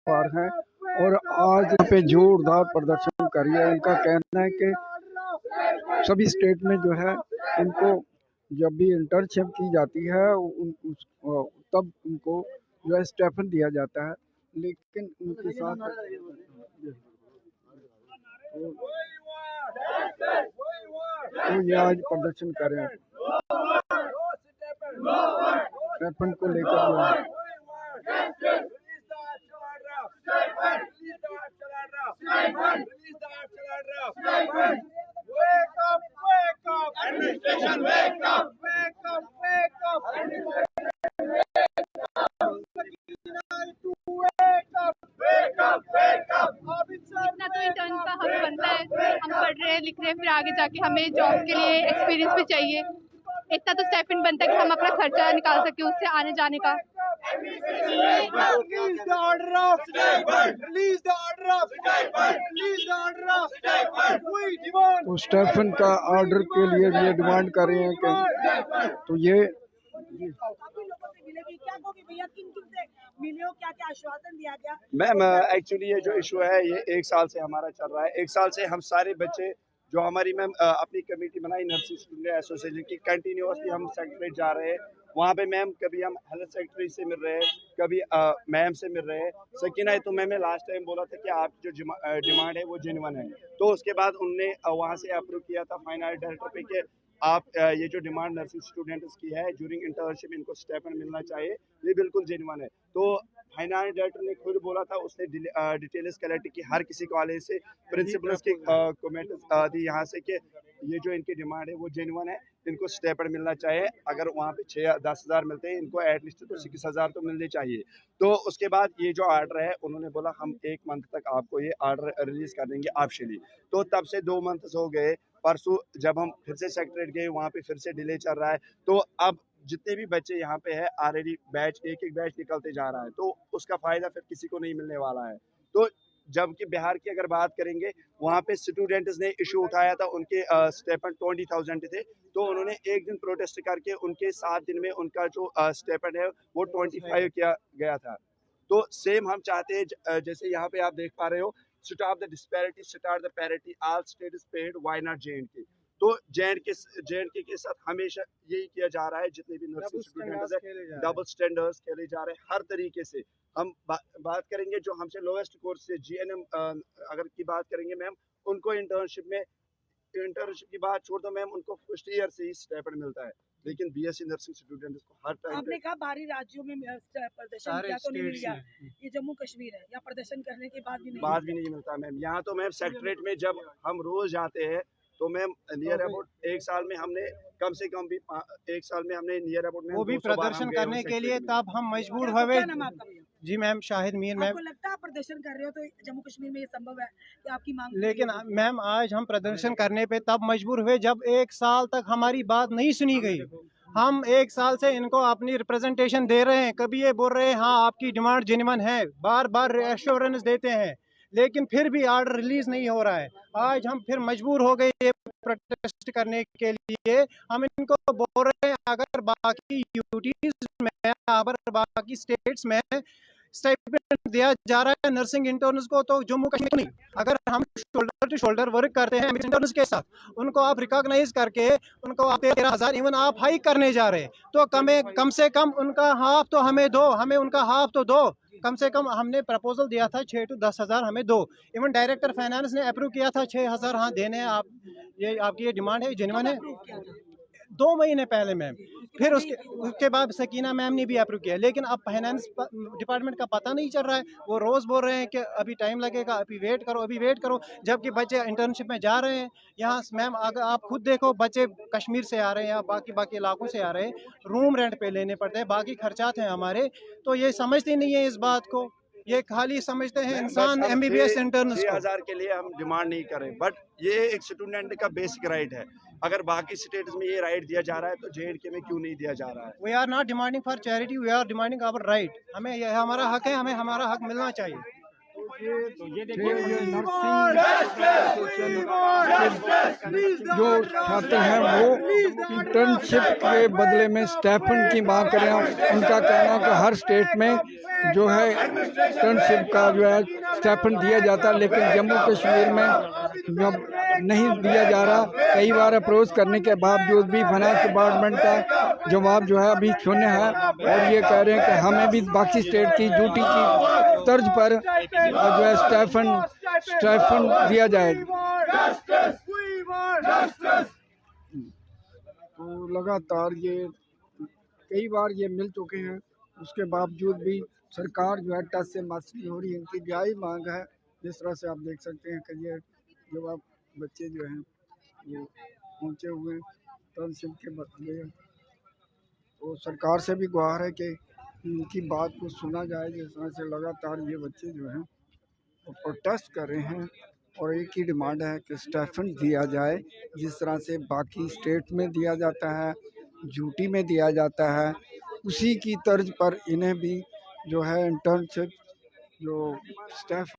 पार हैं और आज यहाँ पे जोरदार प्रदर्शन कर रही है। उनका कहना है कि सभी स्टेट में जो है उनको जब भी इंटर्नशिप की जाती है तब उनको जो है स्टेफन दिया जाता है, लेकिन उनके साथ तो ये आज प्रदर्शन कर रहे हैं स्टेफन को लेकर। इतना तो इंटर्न का हक बनता है, हम पढ़ रहे हैं लिख रहे हैं, फिर आगे जाके हमें जॉब के लिए एक्सपीरियंस भी चाहिए। इतना तो स्टाइपेंड बनता है कि हम अपना खर्चा निकाल सके उससे आने जाने का। तो स्टेफन का ऑर्डर के लिए ये डिमांड कर रहे हैं कि तो ये क्या आश्वासन दिया गया? मैम एक्चुअली ये जो इशू है ये 1 साल से हमारा चल रहा है। 1 साल से हम सारे बच्चे जो हमारी मैम अपनी कमेटी बनाई नर्सिंग स्टूडेंट एसोसिएशन की, कंटिन्यूसली हम सेक्रेटरीट जा रहे हैं। वहाँ पे मैम कभी हम हेल्थ सेक्रेटरी से मिल रहे हैं, कभी मैम से मिल रहे हैं। सकीना तो मैम ने लास्ट टाइम बोला था कि आपकी जो डिमांड है वो जेन्युइन है, तो उसके बाद उनने वहाँ से अप्रूव किया था फाइनल डायरेक्टर पे कि आप ये जो डिमांड नर्सिंग स्टूडेंट्स की है ड्यूरिंग इंटर्नशिप इनको स्टेपन मिलना चाहिए, ये बिल्कुल जेन्युइन है। तो फाइनेंस डायरेक्टर ने खुद बोला था, उसने डिटेल्स कलेक्ट की हर किसी कॉलेज से, प्रिंसिपल्स की कमेंट दी यहाँ से कि ये जो इनकी डिमांड है वो जेन्युइन है, इनको स्टेपन मिलना चाहिए। अगर वहाँ पे 6-10 हज़ार मिलते हैं, इनको एटलीस्ट तो 6,000 तो मिलने चाहिए। तो उसके बाद ये जो आर्डर है उन्होंने बोला हम 1 मंथ तक आपको ये आर्डर रिलीज कर देंगे ऑफिशियली। तो तब से 2 मंथ्स हो गए। परसों जब हम फिर से सेक्रेटरीट गए, वहाँ पे फिर से डिले चल रहा है। तो अब जितने भी बच्चे यहाँ पे है ऑलरेडी बैच एक बैच निकलते जा रहा है, तो उसका फायदा फिर किसी को नहीं मिलने वाला है। तो जबकि बिहार की अगर बात करेंगे, वहाँ पे स्टूडेंट्स ने इशू उठाया था, उनके स्टेपन 20,000 थे, तो उन्होंने एक दिन प्रोटेस्ट करके उनके 7 दिन में उनका जो स्टेपन है वो 25 किया गया था। तो सेम हम चाहते हैं जैसे यहाँ पे आप देख पा रहे हो, stop the disparity, start the parity, all state is paid, why not जे&के। तो जे&के के साथ हमेशा यही किया जा रहा है, जितने भी नर्सिंग स्टूडेंट्स हैं डबल स्टैंडर्ड्स खेले जा रहे हैं हर तरीके से। हम बात करेंगे जो हमसे लोएस्ट कोर्स से जीएनएम अगर की बात करेंगे मैम, उनको इंटर्नशिप की बात छोड़ दो मैम, उनको फर्स्ट ईयर से ही स्टाइपेंड मिलता है, लेकिन बीएससी नर्सिंग स्टूडेंट्स को हर टाइम आपने कहा बाहरी राज्यों में प्रदर्शन किया तो नहीं मिल गया, ये जम्मू कश्मीर है, या प्रदर्शन करने के बाद भी नहीं मिलता मैम। यहाँ तो मैम सेक्रेटरीट में जब हम रोज जाते हैं तो मैम नियर अबाउट 1 साल में हमने कम से कम भी 1 साल में हमने नियर अबाउट वो भी प्रदर्शन करने के लिए तब हम मजबूर हुए। जी मैम, शाहिद मीर मैम। आपको लगता है आप प्रदर्शन कर रहे हो तो जम्मू कश्मीर में ये संभव है कि आपकी मांग? लेकिन मैम आज हम प्रदर्शन करने पे तब मजबूर हुए जब 1 साल तक हमारी बात नहीं सुनी गई। हम 1 साल से इनको अपनी रिप्रेजेंटेशन दे रहे हैं, कभी ये बोल रहे हैं हाँ आपकी डिमांड जेन्युइन है, बार बार एश्योरेंस देते हैं, लेकिन फिर भी आर्डर रिलीज नहीं हो रहा है। आज हम फिर मजबूर हो गए ये प्रोटेस्ट करने के लिए। हम इनको बोल रहे हैं अगर बाकी यूटीज में, अगर बाकी स्टेट्स में स्टाइपेंड दिया जा रहा है नर्सिंग इंटर्न्स को, तो जम्मू कश्मीर नहीं। अगर हम शोल्डर टू शोल्डर वर्क करते हैं इंटर्न्स के साथ, उनको आप रिकॉग्नाइज करके उनको आप 13,000 इवन आप हाई करने जा रहे हैं, तो कम से कम उनका हाफ तो हमें दो, हमें उनका हाफ तो दो। कम से कम हमने प्रपोजल दिया था 6 to 10 हज़ार हमें दो। इवन डायरेक्टर फाइनेंस ने अप्रूव किया था 6,000 हाँ देने हैं आप, ये आपकी ये डिमांड है, जेन्युइन है। 2 महीने पहले मैम, फिर उसके बाद सकीना मैम ने भी अप्रूव किया, लेकिन अब फाइनेंस डिपार्टमेंट का पता नहीं चल रहा है। वो रोज़ बोल रहे हैं कि अभी टाइम लगेगा, अभी वेट करो, अभी वेट करो, जबकि बच्चे इंटर्नशिप में जा रहे हैं। यहाँ मैम अगर आप खुद देखो, बच्चे कश्मीर से आ रहे हैं या बाकी इलाकों से आ रहे हैं, रूम रेंट पे लेने पड़ते हैं, बाकी खर्चात हैं हमारे। तो ये समझते नहीं है इस बात को, ये खाली समझते हैं इंसान MBBS इंटर्न्स को। 6,000 के लिए हम डिमांड नहीं करें, बट ये एक स्टूडेंट का बेसिक राइट है। अगर बाकी स्टेट्स में ये राइट दिया जा रहा है तो जे&के में क्यों नहीं दिया जा रहा है? We are not demanding for charity, we are demanding our right. हमें यह हमारा हक है, हमें हमारा हक मिलना चाहिए। थे ये नर्सिंग जो छात्र हैं वो इंटर्नशिप के बदले में स्टाइपेंड की मांग कर रहे हैं। उनका कहना है कि हर स्टेट में जो है इंटर्नशिप का जो है स्टाइपेंड दिया जाता है, लेकिन जम्मू कश्मीर में जब नहीं दिया जा रहा। कई बार अप्रोच करने के बावजूद भी फाइनेंस डिपार्टमेंट का जवाब जो है अभी शून्य है, और ये कह रहे हैं कि हमें भी बाकी स्टेट की ड्यूटी की तर्ज पर जो है स्टाइपेंड दिया जाएगा। तो लगातार ये कई बार ये मिल चुके हैं, उसके बावजूद भी सरकार जो है टस से मस नहीं हो रही। इनकी जायज़ मांग है। जिस तरह से आप देख सकते हैं कि ये जब आप बच्चे जो हैं वो पहुँचे हुए हैं इंटर्नशिप के बदले, तो सरकार से भी गुहार है कि इनकी बात को सुना जाए। जिस तरह से लगातार ये बच्चे जो हैं वो प्रोटेस्ट कर रहे हैं, और एक ही डिमांड है कि स्टाइपेंड दिया जाए, जिस तरह से बाकी स्टेट में दिया जाता है, यूटी में दिया जाता है, उसी की तर्ज पर इन्हें भी जो है इंटर्नशिप जो स्टाफ